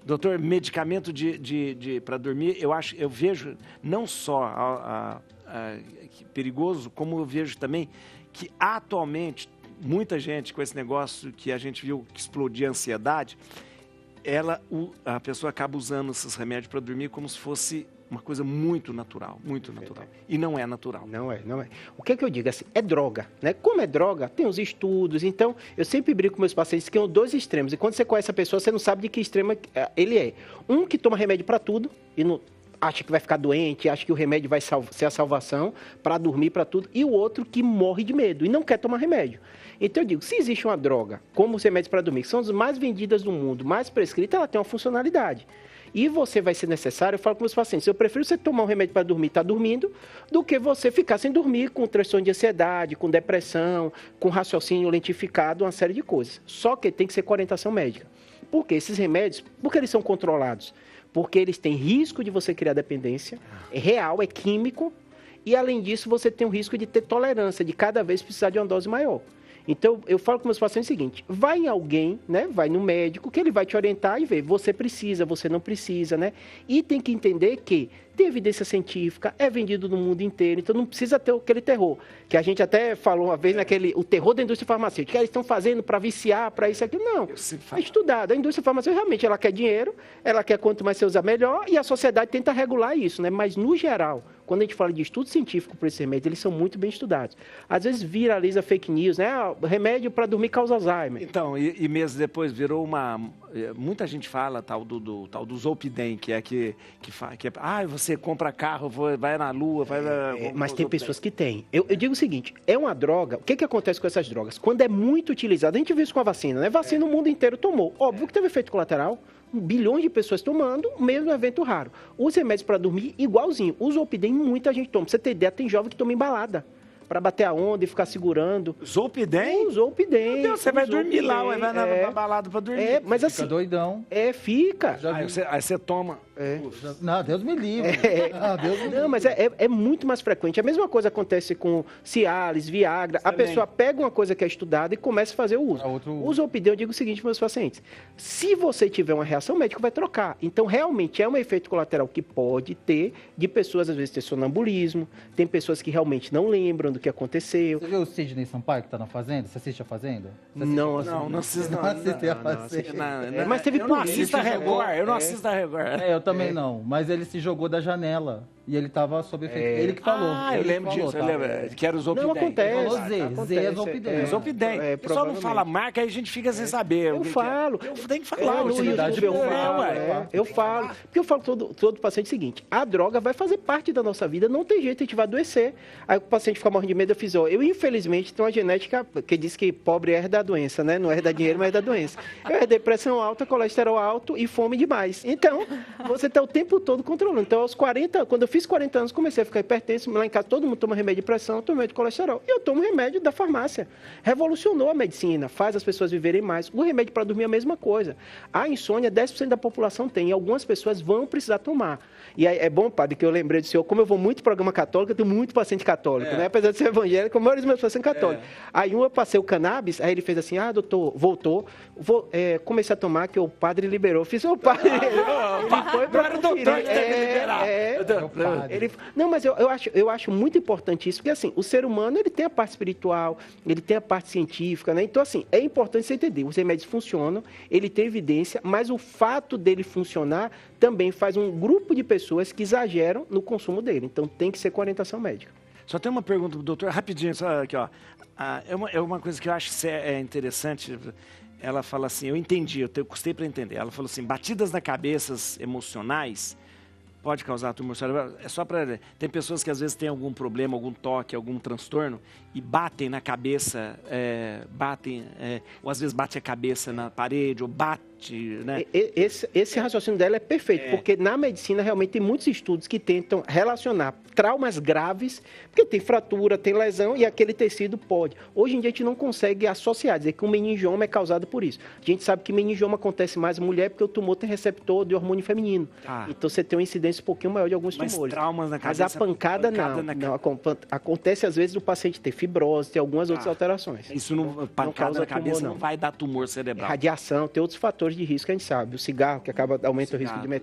Doutor, medicamento para dormir, eu vejo não só perigoso, como eu vejo também que atualmente muita gente com esse negócio que a gente viu que explodia a ansiedade, a pessoa acaba usando esses remédios para dormir como se fosse uma coisa muito natural, muito natural. E não é natural. Não é. O que é que eu digo assim? É droga, né? Como é droga, tem os estudos. Então, eu sempre brinco com meus pacientes que são dois extremos. E quando você conhece a pessoa, você não sabe de que extremo ele é. Um que toma remédio para tudo e não acha que vai ficar doente, acha que o remédio vai ser a salvação para dormir, para tudo. E o outro que morre de medo e não quer tomar remédio. Então, eu digo, se existe uma droga, como os remédios para dormir, que são as mais vendidas do mundo, mais prescritas, ela tem uma funcionalidade. E você vai ser necessário, eu falo com os pacientes, eu prefiro você tomar um remédio para dormir, tá dormindo, do que você ficar sem dormir com transtorno de ansiedade, com depressão, com raciocínio lentificado, uma série de coisas. Só que tem que ser com orientação médica. Por quê? Esses remédios, por que eles são controlados? Porque eles têm risco de você criar dependência, é real, é químico, e além disso você tem o risco de ter tolerância, de cada vez precisar de uma dose maior. Então, eu falo com meus pacientes o seguinte, vai em alguém, né, vai no médico, que ele vai te orientar e ver, você precisa, você não precisa, né? E tem que entender que tem evidência científica, é vendido no mundo inteiro, então não precisa ter aquele terror, que a gente até falou uma vez, o terror da indústria farmacêutica, que eles estão fazendo para viciar, para isso e aquilo. Não, é estudado. A indústria farmacêutica realmente, ela quer dinheiro, ela quer quanto mais você usar melhor, e a sociedade tenta regular isso, né? Mas, no geral, quando a gente fala de estudo científico para esse remédio, eles são muito bem estudados. Às vezes viraliza fake news, né? Remédio para dormir causa Alzheimer. Então, e meses depois virou muita gente fala tal do Zolpidem, que é você compra carro, vai na lua, mas tem pessoas que têm. Eu digo o seguinte, é uma droga, o que acontece com essas drogas? Quando é muito utilizada, a gente viu isso com a vacina, né? Vacina o mundo inteiro tomou. Óbvio que teve efeito colateral, bilhões de pessoas tomando, mesmo evento raro. Os remédios para dormir, igualzinho. O Zolpidem, muita gente toma. Pra você ter ideia, tem jovem que toma embalada. Para bater a onda e ficar segurando. Zolpidem? O Zolpidem. Meu Deus, você vai dormir lá, vai na balada para dormir. Mas assim... Fica doidão. Fica. Aí você toma... Não, Deus me livre. Não, mas é muito mais frequente. A mesma coisa acontece com Cialis, Viagra. A pessoa pega uma coisa que é estudada e começa a fazer o uso. O Zolpidem, eu digo o seguinte para os meus pacientes. Se você tiver uma reação, o médico vai trocar. Então, realmente, é um efeito colateral que pode ter de pessoas, às vezes, ter sonambulismo. Tem pessoas que realmente não lembram do que aconteceu. Você viu o Sidney Sampaio que está na Fazenda? Você assiste a Fazenda? Não assisto a Fazenda. Mas teve eu não assisto a Record. Eu não assisto a Record. Eu também não, mas ele se jogou da janela e ele estava sob efeito. Ele que falou. Eu lembro disso, eu lembro. Que era o Zolpidem. Não acontece. Ele falou Z é Zolpidem. Zolpidem. O pessoal não fala marca, aí a gente fica sem saber. Eu falo. Tem que falar. No YouTube eu falo. Porque eu falo todo paciente o seguinte, a droga vai fazer parte da nossa vida, não tem jeito, a gente vai adoecer. Aí o paciente fica morrendo de medo, eu infelizmente tenho uma genética que diz que pobre herda a doença, né? Não herda dinheiro, mas herda a doença. Eu herdei pressão alta, colesterol alto e fome demais. Então, você está o tempo todo controlando. Então, aos 40, quando eu fiz 40 anos, comecei a ficar hipertenso. Lá em casa, todo mundo toma remédio de pressão, eu tomo remédio de colesterol. E eu tomo remédio da farmácia. Revolucionou a medicina, faz as pessoas viverem mais. O remédio para dormir é a mesma coisa. A insônia, 10% da população tem. E algumas pessoas vão precisar tomar. E aí, é bom, padre, que eu lembrei do senhor, como eu vou muito pro programa católico, eu tenho muito paciente católico, né? Apesar de ser evangélico, a maioria dos meus pacientes são católicos. Aí eu passei o cannabis, aí ele fez assim, doutor, voltou, comecei a tomar, que o padre liberou. Fiz o padre. Ele foi para o doutor que tem que liberar. Não, mas eu acho muito importante isso, porque assim, o ser humano, ele tem a parte espiritual, ele tem a parte científica, né? Então, assim, é importante você entender, os remédios funcionam, ele tem evidência, mas o fato dele funcionar também faz um grupo de pessoas que exageram no consumo dele. Então, tem que ser com orientação médica. Só tem uma pergunta pro doutor, rapidinho, só aqui, ó. É uma coisa que eu acho interessante. Ela fala assim, eu entendi, eu custei para entender. Ela falou assim, batidas na cabeça emocionais pode causar tumor cerebral. É só para... Tem pessoas que às vezes têm algum problema, algum toque, algum transtorno e batem na cabeça, ou às vezes bate a cabeça na parede, ou bate, né? Esse raciocínio dela é perfeito, porque na medicina realmente tem muitos estudos que tentam relacionar traumas graves, porque tem fratura, tem lesão e aquele tecido pode. Hoje em dia a gente não consegue associar, dizer que o meningioma é causado por isso. A gente sabe que meningioma acontece mais em mulher porque o tumor tem receptor de hormônio feminino. Então você tem uma incidência um pouquinho maior de alguns tumores. Mas traumas na cabeça... Mas a pancada não. Acontece às vezes do paciente ter fibrose, ter algumas outras alterações. Isso pancada na cabeça não vai dar tumor cerebral. Radiação, tem outros fatores fatores de risco, a gente sabe. O cigarro, que acaba aumenta o risco de